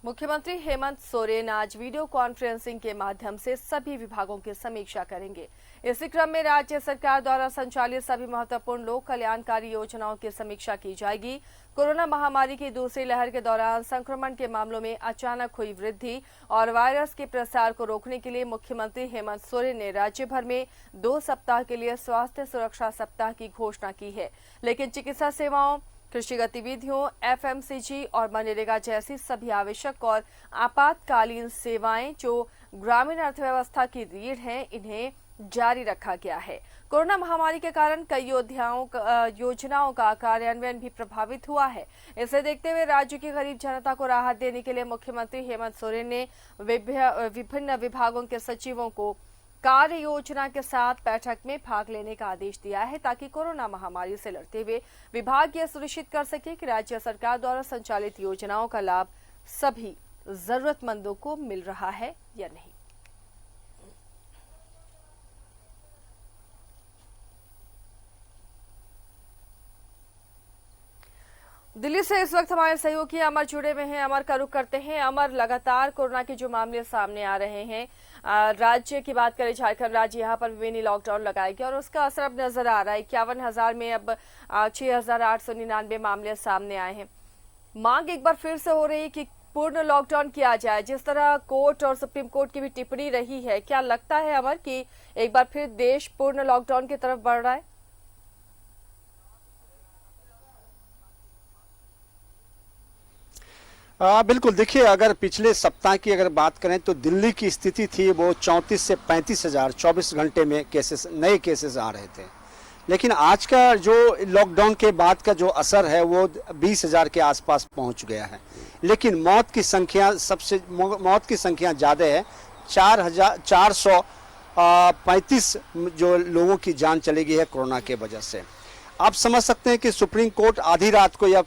मुख्यमंत्री हेमंत सोरेन आज video conferencing के माध्यम से सभी विभागों की समीक्षा करेंगे। इसी क्रम में राज्य सरकार द्वारा संचालित सभी महत्वपूर्ण लोक कल्याणकारी योजनाओं की समीक्षा की जाएगी। कोरोना महामारी की दूसरी लहर के दौरान संक्रमण के मामलों में अचानक हुई वृद्धि और वायरस के प्रसार को रोकने के लिए मुख्यमंत्री हेमंत सोरेन ने राज्य भर में 2 सप्ताह के लिए स्वास्थ्य सुरक्षा सप्ताह की घोषणा की है। लेकिन चिकित्सा सेवाओं, कृषि गतिविधियों, एफएमसीजी और मनरेगा जैसी सभी आवश्यक और आपातकालीन सेवाएं जो ग्रामीण अर्थव्यवस्था की रीढ़ हैं, इन्हें जारी रखा गया है। कोरोना महामारी के कारण कई योजनाओं का कार्यान्वयन भी प्रभावित हुआ है। इसे देखते हुए राज्य की गरीब जनता को राहत देने के लिए मुख्यमंत्री हेमंत सोरेन ने विभिन्न विभागों के सचिवों को कार्य योजना के साथ बैठक में भाग लेने का आदेश दिया है, ताकि कोरोना महामारी से लड़ते हुए विभाग यह सुनिश्चित कर सके कि राज्य सरकार द्वारा संचालित योजनाओं का लाभ सभी जरूरतमंदों को मिल रहा है या नहीं। दिल्ली से इस वक्त हमारे सहयोगी अमर जुड़े हुए हैं। अमर का रुख करते हैं। अमर, लगातार कोरोना के जो मामले सामने आ रहे हैं, राज्य की बात करें, झारखंड राज्य, यहाँ पर मिनी लॉकडाउन लगाया गया और उसका असर अब नजर आ रहा है। 51,000 में अब 6,899 मामले सामने आए हैं। मांग एक बार फिर से हो रही है कि पूर्ण लॉकडाउन किया जाए। जिस तरह कोर्ट और सुप्रीम कोर्ट की भी टिप्पणी रही है, क्या लगता है अमर कि एक बार फिर देश पूर्ण लॉकडाउन की तरफ बढ़ रहा है? बिल्कुल, देखिए, अगर पिछले सप्ताह की अगर बात करें तो दिल्ली की स्थिति थी वो 34 से 35,000 24 घंटे में नए केसेस आ रहे थे। लेकिन आज का जो लॉकडाउन के बाद का जो असर है वो 20,000 के आसपास पहुंच गया है। लेकिन मौत की संख्या ज़्यादा है। 4,435 जो लोगों की जान चली गई है कोरोना के वजह से। आप समझ सकते हैं कि सुप्रीम कोर्ट आधी रात को ये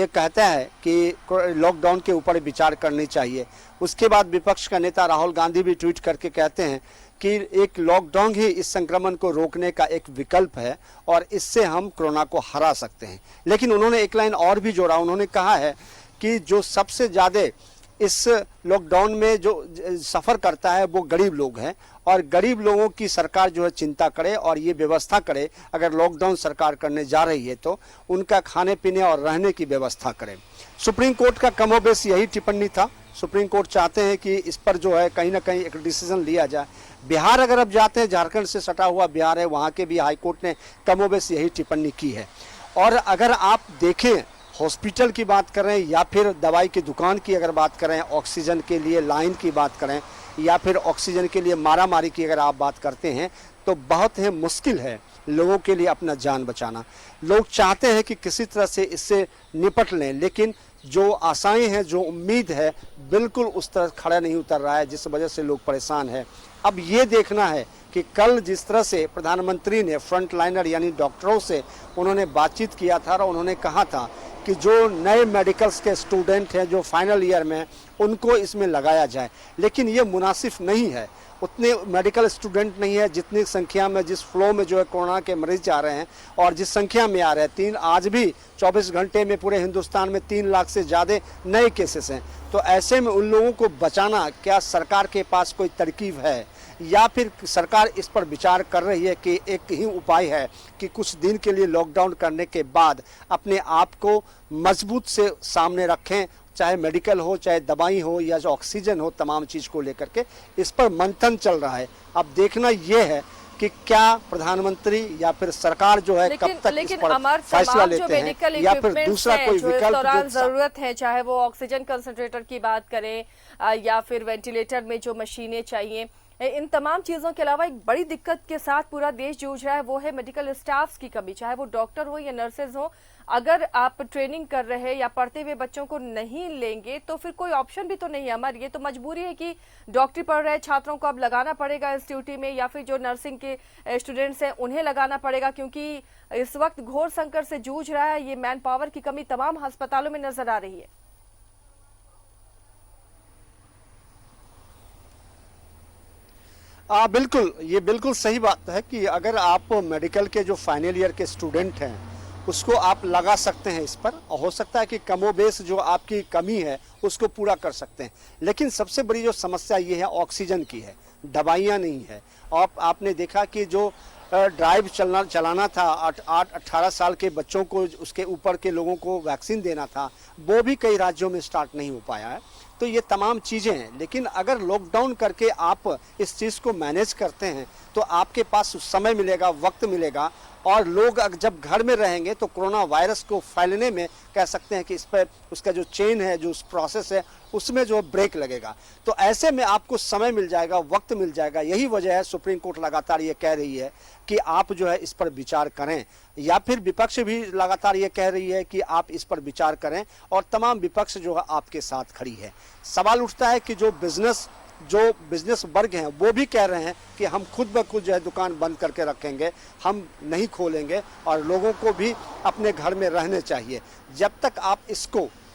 कहता है कि लॉकडाउन के ऊपर विचार करनी चाहिए। उसके बाद विपक्ष का नेता राहुल गांधी भी ट्वीट करके कहते हैं कि एक लॉकडाउन ही इस संक्रमण को रोकने का एक विकल्प है और इससे हम कोरोना को हरा सकते हैं। लेकिन उन्होंने एक लाइन और भी जोड़ा। उन्होंने कहा है कि जो सबसे ज़्यादा इस लॉकडाउन में जो सफ़र करता है वो गरीब लोग हैं और गरीब लोगों की सरकार जो है चिंता करे और ये व्यवस्था करे, अगर लॉकडाउन सरकार करने जा रही है तो उनका खाने पीने और रहने की व्यवस्था करे। सुप्रीम कोर्ट का कमोबेश यही टिप्पणी था। सुप्रीम कोर्ट चाहते हैं कि इस पर जो है कहीं ना कहीं एक डिसीजन लिया जाए। बिहार अगर अब जाते हैं, झारखंड से सटा हुआ बिहार है, वहाँ के भी हाईकोर्ट ने कमोबेश यही टिप्पणी की है। और अगर आप देखें, हॉस्पिटल की बात करें या फिर दवाई की दुकान की अगर बात करें, ऑक्सीजन के लिए लाइन की बात करें या फिर ऑक्सीजन के लिए मारामारी की अगर आप बात करते हैं तो बहुत ही मुश्किल है लोगों के लिए अपना जान बचाना। लोग चाहते हैं कि किसी तरह से इससे निपट लें, लेकिन जो आशाएं हैं, जो उम्मीद है, बिल्कुल उस तरह खड़ा नहीं उतर रहा है, जिस वजह से लोग परेशान हैं। अब ये देखना है कि कल जिस तरह से प्रधानमंत्री ने फ्रंटलाइनर यानी डॉक्टरों से उन्होंने बातचीत किया था और उन्होंने कहा था कि जो नए मेडिकल्स के स्टूडेंट हैं जो फाइनल ईयर में, उनको इसमें लगाया जाए। लेकिन ये मुनासिब नहीं है, उतने मेडिकल स्टूडेंट नहीं है जितनी संख्या में, जिस फ्लो में जो है कोरोना के मरीज आ रहे हैं और जिस संख्या में आ रहे हैं। आज भी 24 घंटे में पूरे हिंदुस्तान में 3 लाख से ज़्यादा नए केसेस हैं। तो ऐसे में उन लोगों को बचाना, क्या सरकार के पास कोई तरकीब है या फिर सरकार इस पर विचार कर रही है कि एक ही उपाय है कि कुछ दिन के लिए लॉकडाउन करने के बाद अपने आप को मजबूत से सामने रखें, चाहे मेडिकल हो, चाहे दवाई हो या जो ऑक्सीजन हो, तमाम चीज़ को लेकर के इस पर मंथन चल रहा है। अब देखना ये है कि क्या प्रधानमंत्री या फिर सरकार जो है कब तक इस पर फैसला लेते हैं या फिर दूसरा कोई विकल्प जो जरूरत है, चाहे वो ऑक्सीजन कंसंट्रेटर की बात करें या फिर वेंटिलेटर में जो मशीनें चाहिए, इन तमाम चीजों के अलावा एक बड़ी दिक्कत के साथ पूरा देश जूझ रहा है, वो है मेडिकल स्टाफ्स की कमी, चाहे वो डॉक्टर हो या नर्सेज हो। अगर आप ट्रेनिंग कर रहे या पढ़ते हुए बच्चों को नहीं लेंगे तो फिर कोई ऑप्शन भी तो नहीं है अमर। ये तो मजबूरी है कि डॉक्टरी पढ़ रहे छात्रों को अब लगाना पड़ेगा इस ड्यूटी में, या फिर जो नर्सिंग के स्टूडेंट्स हैं उन्हें लगाना पड़ेगा, क्योंकि इस वक्त घोर संकट से जूझ रहा है। ये मैन पावर की कमी तमाम अस्पतालों में नजर आ रही है। बिल्कुल, ये बिल्कुल सही बात है कि अगर आप मेडिकल के जो फाइनल ईयर के स्टूडेंट हैं उसको आप लगा सकते हैं इस पर, और हो सकता है कि कमोबेश जो आपकी कमी है उसको पूरा कर सकते हैं। लेकिन सबसे बड़ी जो समस्या ये है ऑक्सीजन की है, दवाइयाँ नहीं है। और आपने देखा कि जो ड्राइव चलाना था 8-18 साल के बच्चों को, उसके ऊपर के लोगों को वैक्सीन देना था, वो भी कई राज्यों में स्टार्ट नहीं हो पाया है। तो ये तमाम चीज़ें हैं, लेकिन अगर लॉकडाउन करके आप इस चीज़ को मैनेज करते हैं तो आपके पास समय मिलेगा, वक्त मिलेगा, और लोग जब घर में रहेंगे तो कोरोना वायरस को फैलने में कह सकते हैं कि इस पर उसका जो चेन है, जो प्रोसेस है, उसमें जो ब्रेक लगेगा। तो ऐसे में आपको समय मिल जाएगा, वक्त मिल जाएगा। यही वजह है सुप्रीम कोर्ट लगातार ये कह रही है कि आप जो है इस पर विचार करें, या फिर विपक्ष भी लगातार ये कह रही है कि आप इस पर विचार करें, और तमाम विपक्ष जो है आपके साथ खड़ी है। सवाल उठता है कि जो बिजनेस वर्ग हैं वो भी कह रहे हैं कि हम खुद ब खुद जो है दुकान बंद करके रखेंगे, हम नहीं खोलेंगे, और लोगों को भी अपने घर में रहने चाहिए। जब तक आप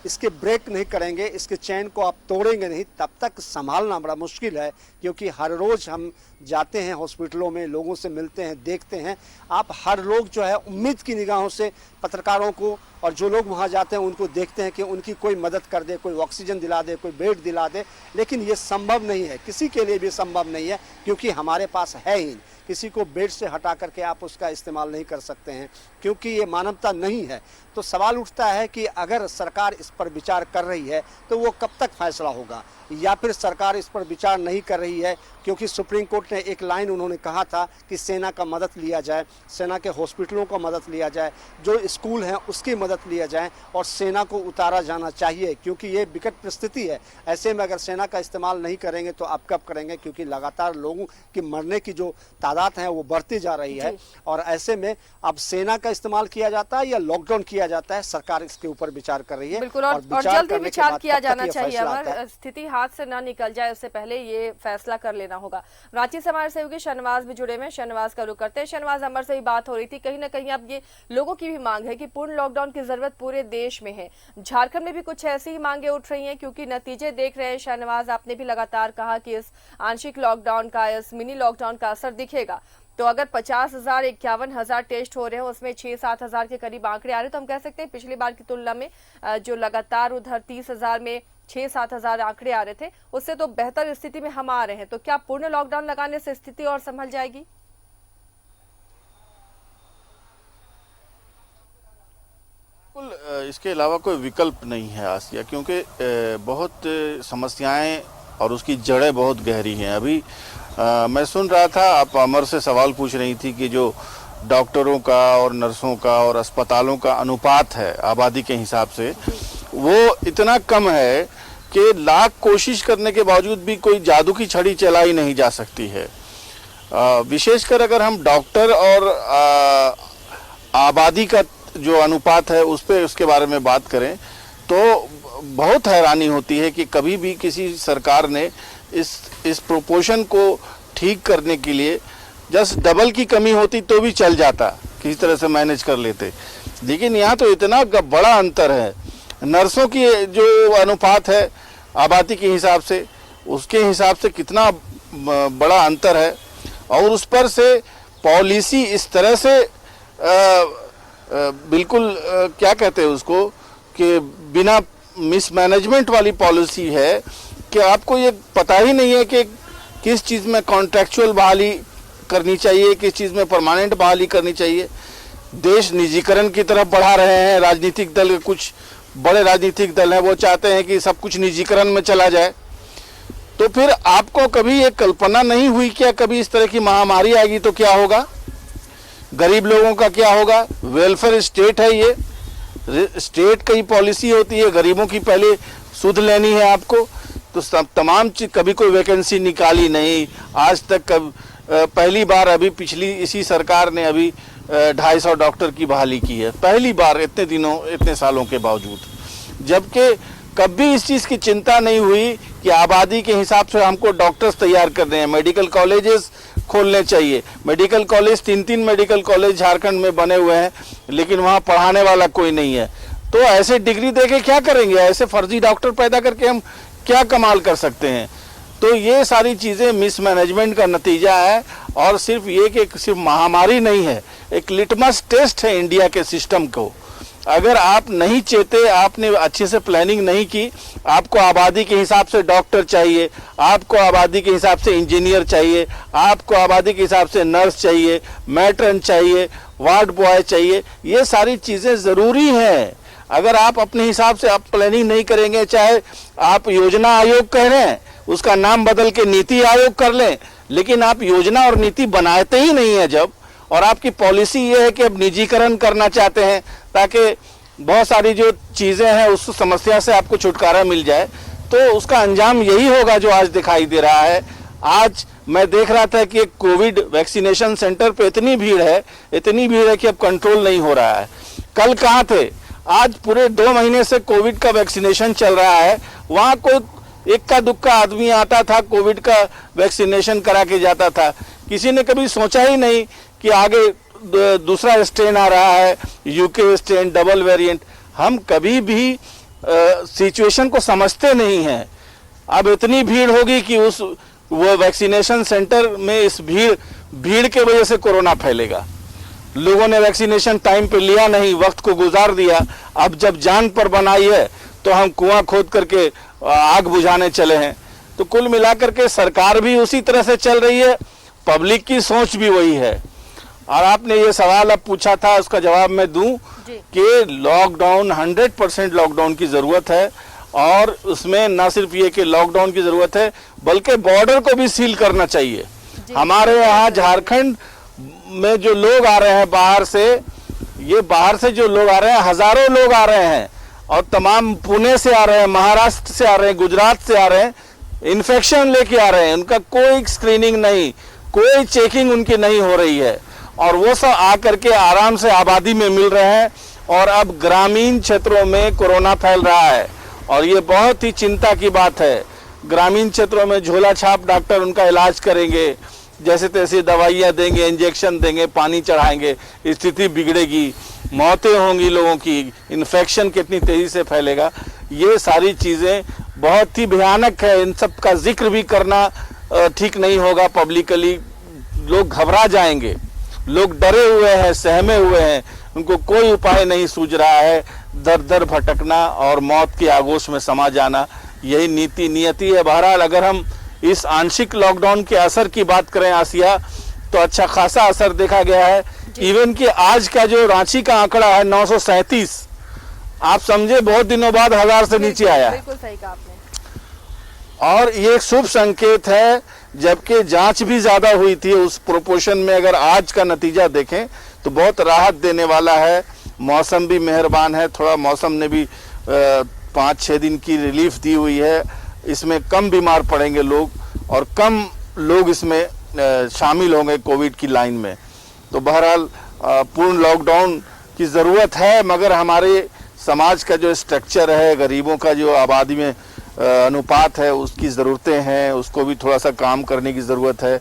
इसके ब्रेक नहीं करेंगे, इसके चैन को आप तोड़ेंगे नहीं, तब तक संभालना बड़ा मुश्किल है। क्योंकि हर रोज़ हम जाते हैं हॉस्पिटलों में, लोगों से मिलते हैं, देखते हैं, आप हर लोग जो है उम्मीद की निगाहों से पत्रकारों को, और जो लोग वहाँ जाते हैं उनको देखते हैं कि उनकी कोई मदद कर दे, कोई ऑक्सीजन दिला दे, कोई बेड दिला दे। लेकिन ये संभव नहीं है, किसी के लिए भी संभव नहीं है, क्योंकि हमारे पास है ही। किसी को बेड से हटा करके आप उसका इस्तेमाल नहीं कर सकते हैं, क्योंकि ये मानवता नहीं है। तो सवाल उठता है कि अगर सरकार इस पर विचार कर रही है तो वो कब तक फैसला होगा, या फिर सरकार इस पर विचार नहीं कर रही है क्योंकि सुप्रीम कोर्ट ने एक लाइन उन्होंने कहा था कि सेना का मदद लिया जाए, सेना के हॉस्पिटलों का मदद लिया जाए, जो स्कूल हैं उसकी मदद लिया जाए, और सेना को उतारा जाना चाहिए, क्योंकि ये विकट परिस्थिति है। ऐसे में अगर सेना का इस्तेमाल नहीं करेंगे तो आप कब करेंगे, क्योंकि लगातार लोगों की मरने की जो तादाद है वो बढ़ती जा रही है। और ऐसे में अब सेना का इस्तेमाल किया जाता है या लॉकडाउन किया जाता है, सरकार इसके ऊपर विचार कर रही है। बिल्कुल, और जल्द ही विचार किया जाना चाहिए। अमर, स्थिति हाथ से ना निकल जाए उससे पहले ये फैसला कर लेना होगा। रांची से हमारे सहयोगी शहनवाज भी जुड़े हुए हैं, शहनवाज का रुख करते हैं। शहनवाज, अमर से ही बात हो रही थी, कहीं ना कहीं अब ये लोगों की भी मांग है कि पूर्ण लॉकडाउन की जरूरत पूरे देश में है। झारखंड में भी कुछ ऐसी ही मांगे उठ रही हैं, क्योंकि नतीजे देख रहे हैं शहनवाज, आपने भी लगातार कहा कि इस आंशिक लॉकडाउन का, इस मिनी लॉकडाउन का असर दिखेगा। तो अगर 50,000 51,000 टेस्ट हो रहे हैं, उसमें 6-7 हजार के करीब आंकड़े आ रहे हैं, तो हम कह सकते हैं पिछली बार की तुलना में जो लगातार उधर 30,000 में 6-7 हजार आंकड़े आ रहे थे, उससे तो बेहतर स्थिति में हम आ रहे हैं। तो क्या पूर्ण लॉकडाउन लगाने से स्थिति और संभल जाएगी? बिल्कुल, इसके अलावा कोई विकल्प नहीं है आसिया, क्योंकि बहुत समस्याएं और उसकी जड़ें बहुत गहरी हैं। अभी मैं सुन रहा था, आप अमर से सवाल पूछ रही थी कि जो डॉक्टरों का और नर्सों का और अस्पतालों का अनुपात है आबादी के हिसाब से, वो इतना कम है कि लाख कोशिश करने के बावजूद भी कोई जादू की छड़ी चलाई नहीं जा सकती है। विशेषकर अगर हम डॉक्टर और आबादी का जो अनुपात है उसके बारे में बात करें तो बहुत हैरानी होती है कि कभी भी किसी सरकार ने इस प्रोपोर्शन को ठीक करने के लिए जस्ट डबल की कमी होती तो भी चल जाता, किसी तरह से मैनेज कर लेते। लेकिन यहाँ तो इतना बड़ा अंतर है। नर्सों की जो अनुपात है आबादी के हिसाब से, उसके हिसाब से कितना बड़ा अंतर है, और उस पर से पॉलिसी इस तरह से बिल्कुल क्या कहते हैं उसको, कि बिना मिसमैनेजमेंट वाली पॉलिसी है कि आपको ये पता ही नहीं है कि किस चीज़ में कॉन्ट्रैक्चुअल बहाली करनी चाहिए, किस चीज़ में परमानेंट बहाली करनी चाहिए। देश निजीकरण की तरफ बढ़ा रहे हैं। राजनीतिक दल, कुछ बड़े राजनीतिक दल हैं, वो चाहते हैं कि सब कुछ निजीकरण में चला जाए। तो फिर आपको कभी ये कल्पना नहीं हुई क्या कभी इस तरह की महामारी आएगी तो क्या होगा, गरीब लोगों का क्या होगा? वेलफेयर स्टेट है ये, स्टेट की पॉलिसी होती है, गरीबों की पहले सुध लेनी है आपको। तो तमाम चीज, कभी कोई वैकेंसी निकाली नहीं आज तक। पहली बार अभी पिछली इसी सरकार ने अभी 250 डॉक्टर की बहाली की है, पहली बार इतने सालों के बावजूद। जबकि कभी इस चीज़ की चिंता नहीं हुई कि आबादी के हिसाब से हमको डॉक्टर्स तैयार करने हैं, मेडिकल कॉलेजेस खोलने चाहिए। Medical college 3 medical college Jharkhand में बने हुए हैं, लेकिन वहाँ पढ़ाने वाला कोई नहीं है। तो ऐसे डिग्री देके क्या करेंगे? ऐसे फर्जी डॉक्टर पैदा करके हम क्या कमाल कर सकते हैं? तो ये सारी चीज़ें मिसमैनेजमेंट का नतीजा है। और सिर्फ ये कि सिर्फ महामारी नहीं है, एक लिटमस टेस्ट है इंडिया के सिस्टम को। अगर आप नहीं चेते, आपने अच्छे से प्लानिंग नहीं की, आपको आबादी के हिसाब से डॉक्टर चाहिए, आपको आबादी के हिसाब से इंजीनियर चाहिए, आपको आबादी के हिसाब से नर्स चाहिए, मैट्रन चाहिए, वार्ड बॉय चाहिए, ये सारी चीज़ें ज़रूरी हैं। अगर आप अपने हिसाब से आप प्लानिंग नहीं करेंगे, चाहे आप योजना आयोग कह रहे हैं, उसका नाम बदल के नीति आयोग कर लें, लेकिन आप योजना और नीति बनाते ही नहीं है जब, और आपकी पॉलिसी ये है कि अब निजीकरण करना चाहते हैं ताकि बहुत सारी जो चीज़ें हैं उस समस्या से आपको छुटकारा मिल जाए, तो उसका अंजाम यही होगा जो आज दिखाई दे रहा है। आज मैं देख रहा था कि कोविड वैक्सीनेशन सेंटर पे इतनी भीड़ है कि अब कंट्रोल नहीं हो रहा है। कल कहाँ थे? आज पूरे 2 महीने से कोविड का वैक्सीनेशन चल रहा है। वहाँ कोई इक्का दुक्का आदमी आता था, कोविड का वैक्सीनेशन करा के जाता था। किसी ने कभी सोचा ही नहीं कि आगे दूसरा स्ट्रेन आ रहा है, यूके स्ट्रेन, डबल वेरिएंट। हम कभी भी सिचुएशन को समझते नहीं हैं। अब इतनी भीड़ होगी कि वो वैक्सीनेशन सेंटर में इस भीड़ के वजह से कोरोना फैलेगा। लोगों ने वैक्सीनेशन टाइम पे लिया नहीं, वक्त को गुजार दिया। अब जब जान पर बनाई है तो हम कुआं खोद करके आग बुझाने चले हैं। तो कुल मिलाकर के सरकार भी उसी तरह से चल रही है, पब्लिक की सोच भी वही है। और आपने ये सवाल अब पूछा था, उसका जवाब मैं दूं कि लॉकडाउन 100% लॉकडाउन की ज़रूरत है। और उसमें न सिर्फ ये कि लॉकडाउन की ज़रूरत है, बल्कि बॉर्डर को भी सील करना चाहिए। हमारे यहाँ झारखंड में जो लोग आ रहे हैं बाहर से जो लोग आ रहे हैं, हज़ारों लोग आ रहे हैं, और तमाम पुणे से आ रहे हैं, महाराष्ट्र से आ रहे हैं, गुजरात से आ रहे हैं, इन्फेक्शन लेके आ रहे हैं। उनका कोई स्क्रीनिंग नहीं, कोई चेकिंग उनकी नहीं हो रही है, और वो सब आकर के आराम से आबादी में मिल रहे हैं। और अब ग्रामीण क्षेत्रों में कोरोना फैल रहा है, और ये बहुत ही चिंता की बात है। ग्रामीण क्षेत्रों में झोला छाप डॉक्टर उनका इलाज करेंगे, जैसे तैसे दवाइयाँ देंगे, इंजेक्शन देंगे, पानी चढ़ाएंगे, स्थिति बिगड़ेगी, मौतें होंगी लोगों की, इन्फेक्शन कितनी तेज़ी से फैलेगा। ये सारी चीज़ें बहुत ही भयानक है। इन सब का जिक्र भी करना ठीक नहीं होगा पब्लिकली। लोग घबरा जाएंगे, लोग डरे हुए हैं, सहमे हुए हैं, उनको कोई उपाय नहीं सूझ रहा है। दर दर भटकना और मौत की आगोश में समा जाना, यही नियति है। बहरहाल अगर हम इस आंशिक लॉकडाउन के असर की बात करें आसिया, तो अच्छा खासा असर देखा गया है। इवन कि आज का जो रांची का आंकड़ा है 937, आप समझे बहुत दिनों बाद 1000 से नीचे आया। बिल्कुल सही कहा आपने। और ये एक शुभ संकेत है, जबकि जांच भी ज्यादा हुई थी उस प्रोपोर्शन में। अगर आज का नतीजा देखें तो बहुत राहत देने वाला है। मौसम भी मेहरबान है, थोड़ा मौसम ने भी 5-6 दिन की रिलीफ दी हुई है। इसमें कम बीमार पड़ेंगे लोग, और कम लोग इसमें शामिल होंगे कोविड की लाइन में। तो बहरहाल पूर्ण लॉकडाउन की ज़रूरत है, मगर हमारे समाज का जो स्ट्रक्चर है, गरीबों का जो आबादी में अनुपात है, उसकी ज़रूरतें हैं, उसको भी थोड़ा सा काम करने की ज़रूरत है,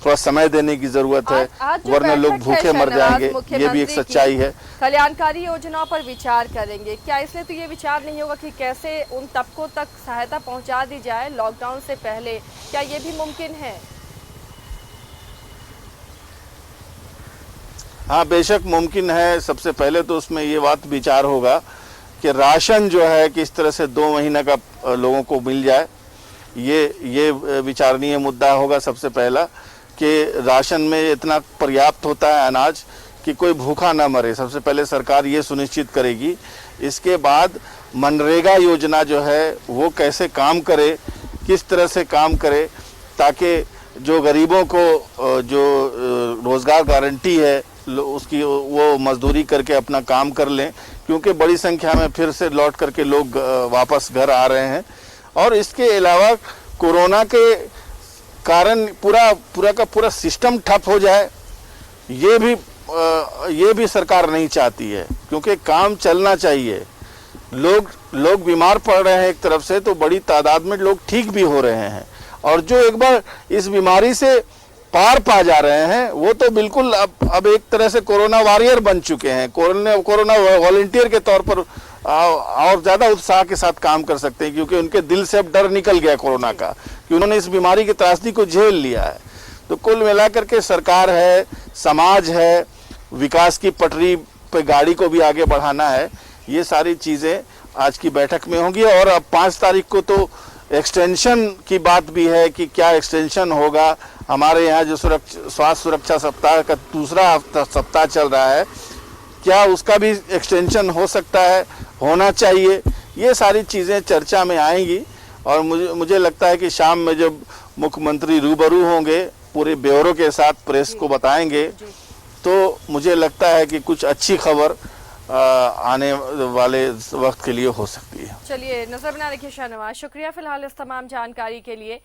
थोड़ा समय देने की ज़रूरत है, वरना लोग भूखे मर जाएंगे। ये भी एक सच्चाई है। कल्याणकारी योजनाओं पर विचार करेंगे क्या? इसलिए तो ये विचार नहीं होगा कि कैसे उन तबकों तक सहायता पहुंचा दी जाए लॉकडाउन से पहले, क्या ये भी मुमकिन है? हाँ, बेशक मुमकिन है। सबसे पहले तो उसमें ये बात विचार होगा कि राशन जो है किस तरह से 2 महीने का लोगों को मिल जाए। ये विचारणीय मुद्दा होगा सबसे पहला, कि राशन में इतना पर्याप्त होता है अनाज कि कोई भूखा ना मरे। सबसे पहले सरकार ये सुनिश्चित करेगी। इसके बाद मनरेगा योजना जो है वो कैसे काम करे, किस तरह से काम करे, ताकि जो गरीबों को जो रोज़गार गारंटी है उसकी वो मजदूरी करके अपना काम कर लें, क्योंकि बड़ी संख्या में फिर से लौट करके लोग वापस घर आ रहे हैं। और इसके अलावा कोरोना के कारण पूरा का पूरा सिस्टम ठप हो जाए, ये भी सरकार नहीं चाहती है, क्योंकि काम चलना चाहिए। लोग बीमार पड़ रहे हैं एक तरफ से, तो बड़ी तादाद में लोग ठीक भी हो रहे हैं, और जो एक बार इस बीमारी से पार पा जा रहे हैं वो तो बिल्कुल अब एक तरह से कोरोना वॉरियर बन चुके हैं, कोरोना वॉलंटियर के तौर पर और ज़्यादा उत्साह के साथ काम कर सकते हैं, क्योंकि उनके दिल से अब डर निकल गया कोरोना का, कि उन्होंने इस बीमारी की त्रासदी को झेल लिया है। तो कुल मिलाकर के सरकार है, समाज है, विकास की पटरी पे गाड़ी को भी आगे बढ़ाना है, ये सारी चीज़ें आज की बैठक में होंगी। और अब 5 तारीख को तो एक्सटेंशन की बात भी है कि क्या एक्सटेंशन होगा। हमारे यहाँ जो स्वास्थ्य सुरक्षा सप्ताह का दूसरा सप्ताह चल रहा है, क्या उसका भी एक्सटेंशन हो सकता है, होना चाहिए, ये सारी चीज़ें चर्चा में आएंगी। और मुझे लगता है कि शाम में जब मुख्यमंत्री रूबरू होंगे, पूरे ब्यौरे के साथ प्रेस को बताएंगे, तो मुझे लगता है कि कुछ अच्छी खबर आने वाले वक्त के लिए हो सकती है। चलिए नजर बना रखिए शाहनवाज, शुक्रिया फिलहाल इस तमाम जानकारी के लिए।